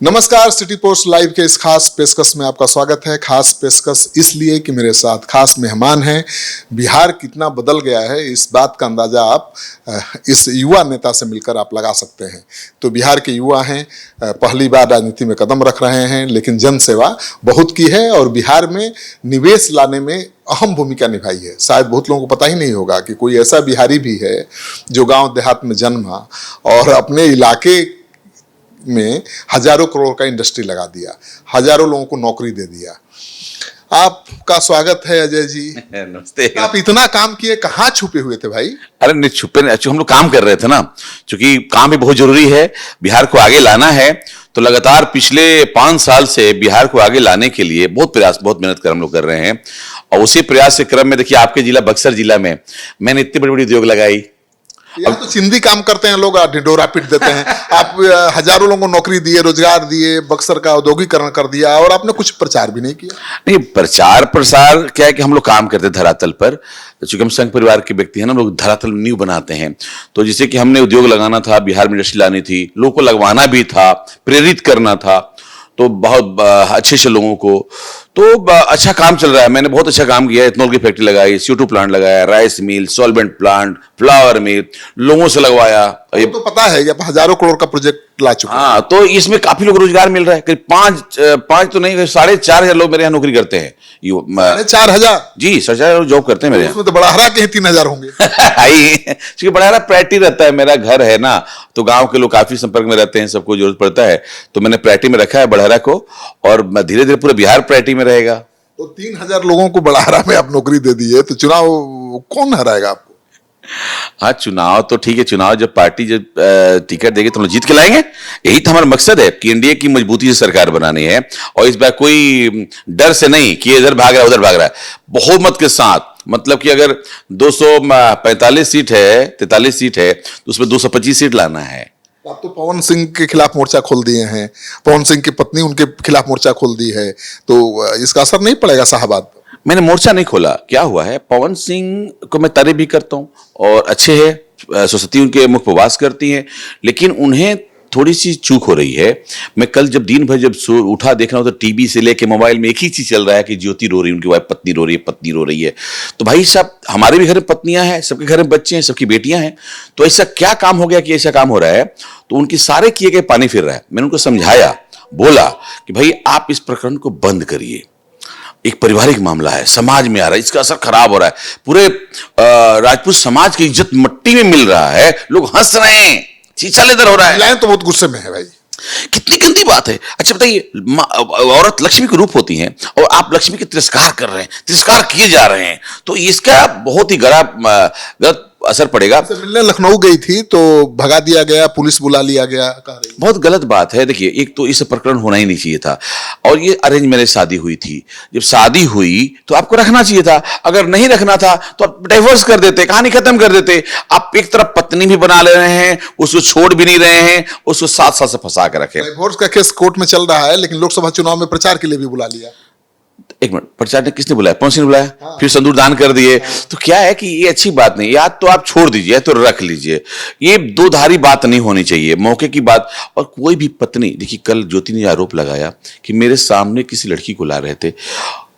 नमस्कार, city post live के इस खास पेशकश में आपका स्वागत है। खास पेशकश इसलिए कि मेरे साथ खास मेहमान हैं। बिहार कितना बदल गया है इस बात का अंदाजा आप इस युवा नेता से मिलकर आप लगा सकते हैं। तो बिहार के युवा हैं, पहली बार राजनीति में कदम रख रहे हैं, लेकिन जन सेवा बहुत की है और बिहार में निवेश लाने में अहम भूमिका निभाई है। शायद बहुत लोगों को पता ही नहीं होगा कि कोई ऐसा बिहारी भी है जो गांव देहात में जन्मा और अपने इलाके में हजारों करोड़ का इंडस्ट्री लगा दिया, हजारों लोगों को नौकरी दे दिया। आपका स्वागत है अजय जी। नमस्ते। आप इतना काम किए, कहाँ छुपे हुए थे भाई? अरे नहीं छुपे नहीं, हम लोग काम कर रहे थे ना, क्योंकि काम भी बहुत जरूरी है। बिहार को आगे लाना है तो लगातार पिछले 5 साल से बिहार को आगे लाने के लिए बहुत प्रयास, बहुत मेहनत कर हम लोग कर रहे हैं। और उसी प्रयास के क्रम में देखिए, आपके जिला बक्सर जिला में मैंने इतनी बड़ी बड़ी उद्योग लगाई। अब तो चिंदी काम करते हैं लोग, ढिंडोरा पीट देते हैं। आप हजारों लोगों को नौकरी दिए, रोजगार दिए, बक्सर का औद्योगिकरण कर दिया और आपने कुछ प्रचार भी नहीं किया। नहीं, प्रचार प्रसार क्या है कि हम लोग काम करते धरातल पर, चूंकि हम संघ परिवार के व्यक्ति हैं ना, हम लोग धरातल नींव बनाते हैं। तो जैसे कि हमने उद्योग लगाना था, बिहार में इंडस्ट्री लानी थी, लोगों को लगवाना भी था, प्रेरित करना था, तो बहुत अच्छे से लोगों को, तो अच्छा काम चल रहा है। मैंने बहुत अच्छा काम किया। इथेनॉल की फैक्ट्री लगाई, CO2 प्लांट लगाया, rice mill, solvent plant, flower mill, लोगों से लगवाया। ये तो पता है कि आप हजारों करोड़ का प्रोजेक्ट ला चुके हैं। हाँ, तो इसमें काफी लोग रोजगार मिल रहा है। करीब 5 तो नहीं, 4,500 लोग मेरे यहाँ नौकरी करते हैं। 4,000? जी, 4,500 लोग जॉब करते हैं मेरे यहाँ। उसमें तो बड़ाहरा के 3,000 होंगे। क्योंकि बड़ाहरा प्रायोरिटी रहता है, मेरा घर है ना, तो गांव के लोग काफी संपर्क में रहते हैं, सबको जरूरत पड़ता है, तो मैंने प्रायोरिटी में रखा है बड़ाहरा को, और धीरे धीरे पूरे बिहार प्रायोरिटी में रहेगा। तो 3,000 लोगों को बड़ाहरा में आप नौकरी दे दी है, तो चुनाव कौन हराएगा आपको? हाँ, चुनाव तो ठीक है, चुनाव जब पार्टी जब टिकट देगी तो हम जीत के लाएंगे। यही तो हमारा मकसद है कि एनडीए की मजबूती से सरकार बनानी है, और इस बार कोई डर से नहीं कि इधर भाग रहा है उधर भाग रहा है, बहुमत के साथ। मतलब कि अगर 245 सीट है, 43 सीट है, तो उसमें 225 सीट लाना है। आप तो पवन सिंह के खिलाफ मोर्चा खोल दिए हैं, पवन सिंह की पत्नी उनके खिलाफ मोर्चा खोल दी है, तो इसका असर नहीं पड़ेगा शाहबाद पर? मैंने मोर्चा नहीं खोला। क्या हुआ है, पवन सिंह को मैं तारीफ भी करता हूँ और अच्छे है, सरस्वती उनके मुख पर वास करती हैं, लेकिन उन्हें थोड़ी सी चूक हो रही है। मैं कल जब दिन भर जब उठा देख रहा हूं, तो टीवी से लेके मोबाइल में एक ही चीज चल रहा है कि ज्योति रो रही है, उनकी वाइफ पत्नी रो रही है, पत्नी रो रही है। तो भाई साहब, हमारे भी घर में पत्नियां हैं, सबके घर में बच्चे हैं, सबकी बेटियां हैं, तो ऐसा क्या काम हो गया कि ऐसा काम हो रहा है? तो उनके सारे किए गए पानी फिर रहा है। मैंने उनको समझाया, बोला कि भाई आप इस प्रकरण को बंद करिए, एक पारिवारिक मामला है, समाज में आ रहा है, इसका असर खराब हो रहा है, पूरे राजपूत समाज की इज्जत मट्टी में मिल रहा है, लोग हंस रहे हैं, शीशा लेदर हो रहा है। महिलाएं तो बहुत गुस्से में है भाई। कितनी गंदी बात है। अच्छा बताइए, औरत लक्ष्मी के रूप होती हैं और आप लक्ष्मी के तिरस्कार कर रहे हैं, तिरस्कार किए जा रहे हैं, तो इसका बहुत ही गलत असर पड़ेगा। मिलने लखनऊ गई थी तो भगा दिया गया, पुलिस बुला लिया गया। बहुत गलत बात है। देखिए, एक तो इस प्रकरण होना ही नहीं चाहिए था, और ये अरेंज मैरिज शादी हुई थी। जब शादी हुई तो आपको रखना चाहिए था, अगर नहीं रखना था तो आप डाइवोर्स कर देते, कहानी खत्म कर देते। आप एक तरफ पत्नी भी बना ले रहे हैं, उसको छोड़ भी नहीं रहे हैं, उसको 7 साल से फंसा के रखे। डाइवोर्स का केस कोर्ट में चल रहा है, लेकिन लोकसभा चुनाव में प्रचार के लिए भी बुला लिया। एक मिनट, प्रचार ने किसने बुलाया? पवन सिंह ने बुलाया। हाँ। फिर संदूर दान कर दिए। हाँ। तो क्या है कि ये अच्छी बात नहीं, या तो आप छोड़ दीजिए या तो रख लीजिए। ये दो धारी बात नहीं होनी चाहिए, मौके की बात। और कोई भी पत्नी, देखिए कल ज्योति ने आरोप लगाया कि मेरे सामने किसी लड़की को ला रहे थे।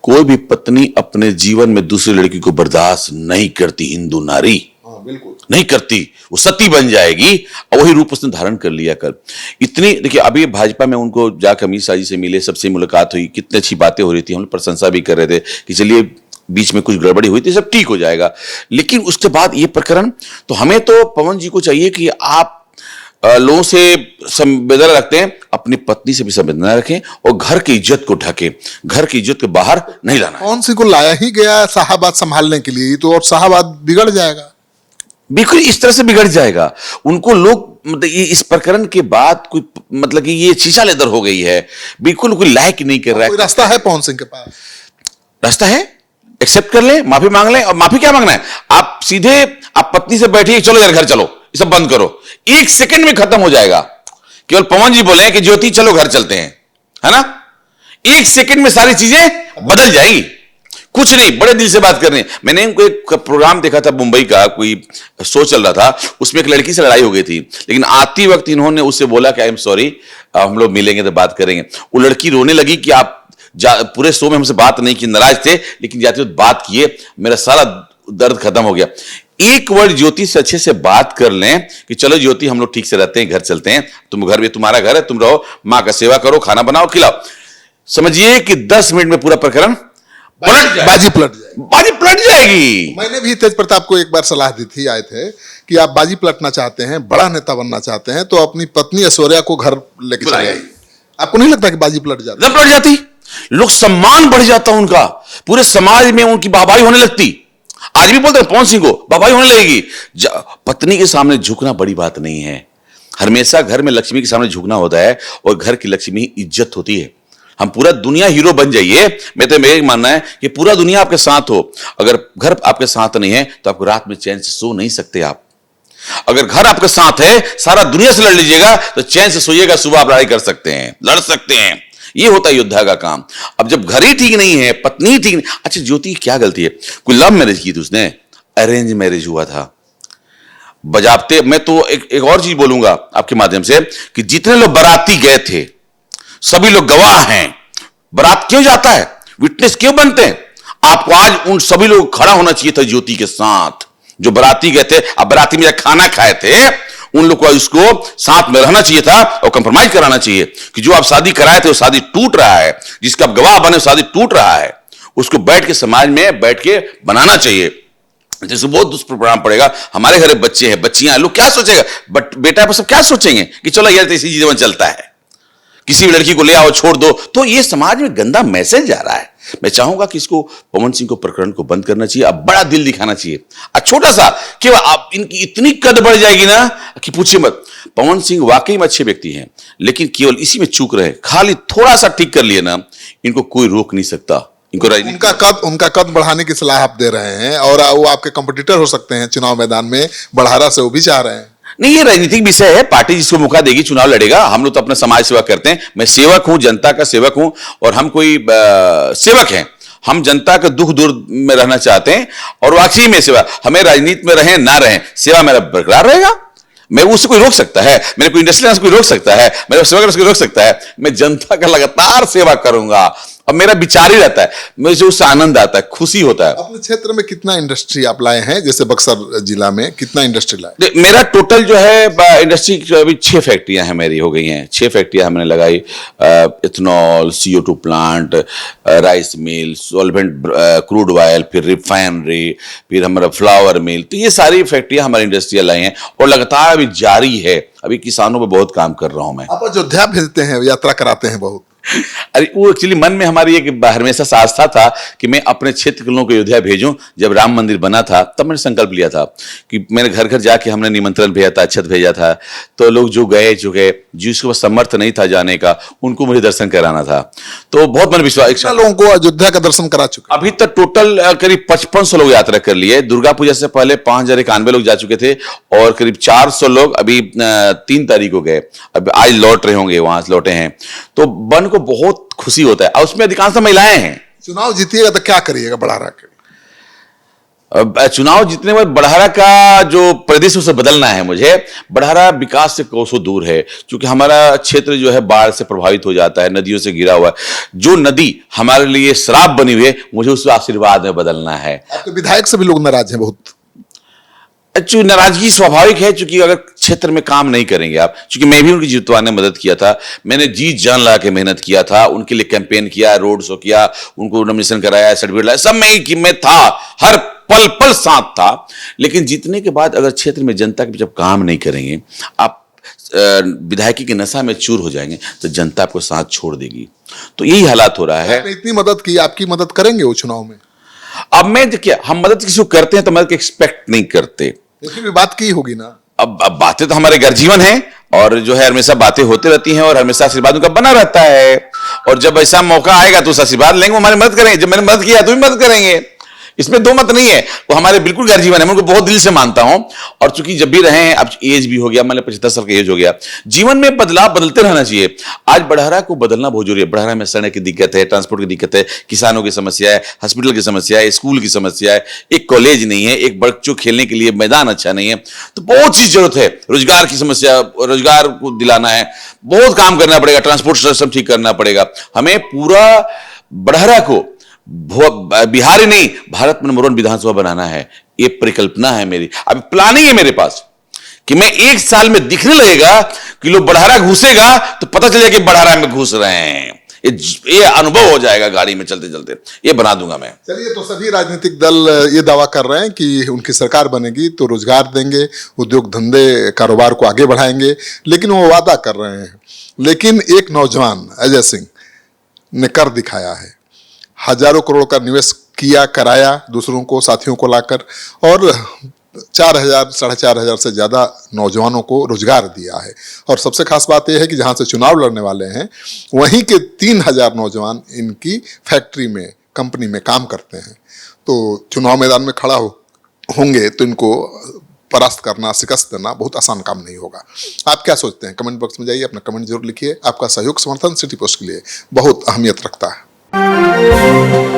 कोई भी पत्नी अपने जीवन में दूसरी लड़की को बर्दाश्त नहीं करती, हिंदू नारी बिल्कुल नहीं करती, वो सती बन जाएगी, और वही रूप उसने धारण कर लिया कल। इतनी देखिए, अभी भाजपा में उनको जाकर अमित शाह जी से मिले, सबसे मुलाकात हुई, कितनी अच्छी बातें हो रही थी, हम लोग प्रशंसा भी कर रहे थे कि चलिए बीच में कुछ गड़बड़ी हुई थी, सब ठीक हो जाएगा। लेकिन उसके बाद ये प्रकरण, तो हमें तो पवन जी को चाहिए कि आप लोगों से संवेदना रखते हैं, अपनी पत्नी से भी संवेदना रखें और घर की इज्जत को ढकें, घर की इज्जत के बाहर नहीं लाना। कौन सी को लाया ही गया शाहबाद संभालने के लिए, तो और शाहबाद बिगड़ जाएगा, बिल्कुल इस तरह से बिगड़ जाएगा। उनको लोग मतलब इस प्रकरण के बाद कोई मतलब कि ये शीशा लेदर हो गई है, बिल्कुल कोई लायक नहीं कर रहा है। कोई रास्ता है पवन सिंह के पास? रास्ता है, एक्सेप्ट कर ले, माफी मांग ले। और माफी क्या मांगना है, आप सीधे आप पत्नी से बैठिए, चलो यार घर चलो, ये सब बंद करो, 1 सेकंड में खत्म हो जाएगा। केवल पवन जी बोले कि ज्योति चलो घर चलते हैं, है ना, 1 सेकंड में सारी चीजें बदल जाएंगी। कुछ नहीं, बड़े दिल से बात कर रहे हैं। मैंने उनको एक प्रोग्राम देखा था मुंबई का, कोई शो चल रहा था, उसमें एक लड़की से लड़ाई हो गई थी, लेकिन आती वक्त इन्होंने उससे बोला कि आई एम सॉरी, हम लोग मिलेंगे तो बात करेंगे। वो लड़की रोने लगी कि आप पूरे शो में हमसे बात नहीं की, नाराज थे, लेकिन जाते वक्त बात किए, मेरा सारा दर्द खत्म हो गया। एक वर्ड ज्योति से अच्छे से बात कर लें कि चलो ज्योति हम लोग ठीक से रहते हैं, घर चलते हैं, तुम घर में, तुम्हारा घर है, तुम रहो, माँ का सेवा करो, खाना बनाओ, खिलाओ, समझिए कि 10 मिनट में पूरा प्रकरण बाजी पलट जाएगी। मैंने भी तेज प्रताप को एक बार सलाह दी थी, आए थे, कि आप बाजी पलटना चाहते हैं, बड़ा नेता बनना चाहते हैं, तो अपनी पत्नी ऐश्वर्या को घर लेके चले। आपको नहीं लगता कि बाजी पलट जाती? लोग सम्मान बढ़ जाता उनका, पूरे समाज में उनकी वाहवाही होने लगती। आज भी बोलते हैं पवन सिंह को वाहवाही होने लगेगी। पत्नी के सामने झुकना बड़ी बात नहीं है, हमेशा घर में लक्ष्मी के सामने झुकना होता है, और घर की लक्ष्मी ही इज्जत होती है। हम पूरा दुनिया हीरो बन जाइए, मेरा मानना है कि पूरा दुनिया आपके साथ हो, अगर घर आपके साथ नहीं है तो आपको रात में चैन से सो नहीं सकते आप। अगर घर आपके साथ है, सारा दुनिया से लड़ लीजिएगा तो चैन से सोइएगा, सुबह आप लड़ाई कर सकते हैं, लड़ सकते हैं। ये होता है योद्धा का काम। अब जब घर ही ठीक नहीं है, पत्नी ठीक नहीं, अच्छा ज्योति की क्या गलती है? कोई लव मैरिज की थी उसने, अरेंज मैरिज हुआ था। बजाबते मैं तो एक और चीज बोलूंगा आपके माध्यम से कि जितने लोग बाराती गए थे सभी लोग गवाह हैं। बारात क्यों जाता है, विटनेस क्यों बनते हैं? आपको आज उन सभी लोग खड़ा होना चाहिए था ज्योति के साथ, जो बाराती गए थे। अब बाराती में खाना खाए थे, उन लोग को उसको साथ में रहना चाहिए था और कंप्रोमाइज कराना चाहिए कि जो आप शादी कराए थे वो शादी टूट रहा है, जिसका आप गवाह बने शादी टूट रहा है, उसको बैठ के समाज में बैठ के बनाना चाहिए। जैसे बहुत दुष्प्रभाव पड़ेगा। हमारे घर बच्चे हैं, बच्चियां, लोग क्या सोचेगा, बट बेटा सब क्या सोचेंगे कि चलो यार इसी जीवन चलता है, किसी भी लड़की को ले आओ छोड़ दो, तो ये समाज में गंदा मैसेज जा रहा है। मैं चाहूंगा कि इसको पवन सिंह को प्रकरण को बंद करना चाहिए, अब बड़ा दिल दिखाना चाहिए। छोटा सा केवल आप इनकी इतनी कद बढ़ जाएगी ना कि पूछिए मत। पवन सिंह वाकई में अच्छे व्यक्ति हैं, लेकिन केवल इसी में चूक रहे, खाली थोड़ा सा ठीक कर लिए ना, इनको कोई रोक नहीं सकता। इनको उनका कद बढ़ाने की सलाह आप दे रहे हैं, और वो आपके कंपटीटर हो सकते हैं चुनाव मैदान में, बढ़ारा से वो भी चाह रहे हैं। नहीं, ये राजनीतिक विषय है, पार्टी जिसको मौका देगी चुनाव लड़ेगा। हम लोग तो अपना समाज सेवा करते हैं, मैं सेवक हूं, जनता का सेवक हूं, और हम कोई सेवक हैं, हम जनता का दुख दूर में रहना चाहते हैं, और वाकई में सेवा, हमें राजनीति में रहें ना रहें, सेवा मेरा बरकरार रहेगा। मैं उससे कोई रोक सकता है, मेरे कोई इंडस्ट्री कोई रोक सकता है, मेरे सेवा कोई रोक सकता है? मैं जनता का लगातार सेवा करूंगा, अब मेरा विचार ही रहता है, मुझे उससे आनंद आता है, खुशी होता है। अपने क्षेत्र में कितना इंडस्ट्री आप लाए हैं, जैसे बक्सर जिला में कितना इंडस्ट्री लाए? मेरा टोटल जो है इंडस्ट्री अभी 6 फैक्ट्रियां हैं मेरी, हो गई हैं 6 फैक्ट्रियां हमने लगाई। Ethanol, CO2 plant, rice mill, solvent crude oil, फिर रिफाइनरी, फिर हमारा फ्लावर मिल, तो ये सारी फैक्ट्रियां हमारी इंडस्ट्रियल लाई हैं, और लगातार अभी जारी है। अभी किसानों पर बहुत काम कर रहा हूं मैं। आप अयोध्या भेजते हैं, यात्रा कराते हैं बहुत। अरे वो एक्चुअली मन में हमारी एक हमेशा आस्था था कि मैं अपने क्षेत्र के लोगों को अयोध्या भेजूं। जब राम मंदिर बना था तब मैंने संकल्प लिया था कि मैंने घर घर जाके हमने निमंत्रण भेजा था, अक्षत भेजा था, तो लोग जो गए जिसके पास समर्थ नहीं था जाने का, उनको मुझे दर्शन कराना था। तो बहुत मन विश्वास, लोगों को अयोध्या का दर्शन करा चुके। अभी तक टोटल करीब 5500 लोग यात्रा कर लिए। दुर्गा पूजा से पहले 5091 लोग जा चुके थे, और करीब 400 लोग अभी 3 तारीख को गए, अब आज लौट रहे होंगे, वहां से लौटे हैं। तो बन को बहुत खुशी होता है, और उसमें अधिकांश महिलाएं हैं। चुनाव जीतिएगा तो क्या करिएगा बढ़ारा के? चुनाव जीतने के बाद बढ़ारा का जो प्रदेश उसे बदलना है मुझे। बढ़ारा विकास से कोसों दूर है, क्योंकि हमारा क्षेत्र जो है बाढ़ से प्रभावित हो जाता है, नदियों से घिरा हुआ है। जो नदी हमारे लिए श्राप बनी हुई है, मुझे उसे आशीर्वाद में बदलना है। आपके विधायक से भी लोग नाराज हैं बहुत। नाराजगी स्वाभाविक है, क्योंकि अगर क्षेत्र में काम नहीं करेंगे आप, क्योंकि मैं भी उनकी जितवाने में मदद किया था, मैंने जी जान लगा के मेहनत किया था, उनके लिए कैंपेन किया, रोड शो किया, उनको नॉमिनेशन कराया, सर्टिफिकेट लाया, सब मैं था, हर पल पल साथ था। लेकिन जीतने के बाद अगर क्षेत्र में जनता के जब काम नहीं करेंगे, आप विधायकी के नशा में चूर हो जाएंगे, तो जनता आपको साथ छोड़ देगी। तो यही हालात हो रहा है। इतनी मदद की, आपकी मदद करेंगे वो चुनाव में? अब मैं देखिए, हम मदद किसी को करते हैं तो मदद एक्सपेक्ट नहीं करते, भी बात की होगी ना। अब बातें तो हमारे घर जीवन है, और जो है हमेशा बातें होती रहती हैं, और हमेशा आशीर्वाद उनका बना रहता है। और जब ऐसा मौका आएगा तो उस आशीर्वाद लेंगे, हमारी मदद करेंगे। जब मैंने मदद किया तो भी मदद करेंगे, इसमें दो मत नहीं है, वो हमारे बिल्कुल गैर जीवन है, मैं उनको बहुत दिल से मानता हूं। और चूंकि जब भी रहे हैं, अब एज भी हो गया, मान लो 75 साल का एज हो गया, जीवन में बदलाव बदलते रहना चाहिए। आज बड़हरा को बदलना बहुत जरूरी है। बड़हरा में सड़क की दिक्कत है, ट्रांसपोर्ट की दिक्कत है, किसानों की समस्या है, हॉस्पिटल की समस्या है, स्कूल की समस्या है, एक कॉलेज नहीं है, एक बच्चों खेलने के लिए मैदान अच्छा नहीं है, तो बहुत चीज जरूरत है। रोजगार की समस्या, रोजगार को दिलाना है, बहुत काम करना पड़ेगा, ट्रांसपोर्ट सिस्टम ठीक करना पड़ेगा। हमें पूरा बड़हरा को बिहार ही नहीं, भारत में नंबर 1 विधानसभा बनाना है। ये परिकल्पना है मेरी, अभी प्लानिंग है मेरे पास कि मैं 1 साल में दिखने लगेगा कि लोग बड़हरा घुसेगा तो पता चलेगा कि बड़हरा में घुस रहे हैं। ये अनुभव हो जाएगा गाड़ी में चलते चलते, ये बना दूंगा मैं। चलिए, तो सभी राजनीतिक दल ये दावा कर रहे हैं कि उनकी सरकार बनेगी तो रोजगार देंगे, उद्योग धंधे कारोबार को आगे बढ़ाएंगे, लेकिन वो वादा कर रहे हैं। लेकिन एक नौजवान अजय सिंह ने कर दिखाया है, हजारों करोड़ का निवेश किया, कराया दूसरों को, साथियों को लाकर, और 4,000 4,500 से ज़्यादा नौजवानों को रोजगार दिया है। और सबसे खास बात यह है कि जहाँ से चुनाव लड़ने वाले हैं वहीं के 3,000 नौजवान इनकी फैक्ट्री में, कंपनी में काम करते हैं। तो चुनाव मैदान में खड़ा होंगे तो इनको परास्त करना, शिकस्त देना बहुत आसान काम नहीं होगा। आप क्या सोचते हैं? कमेंट बॉक्स में जाइए, अपना कमेंट जरूर लिखिए। आपका सहयोग समर्थन सिटी पोस्ट के लिए बहुत अहमियत रखता है।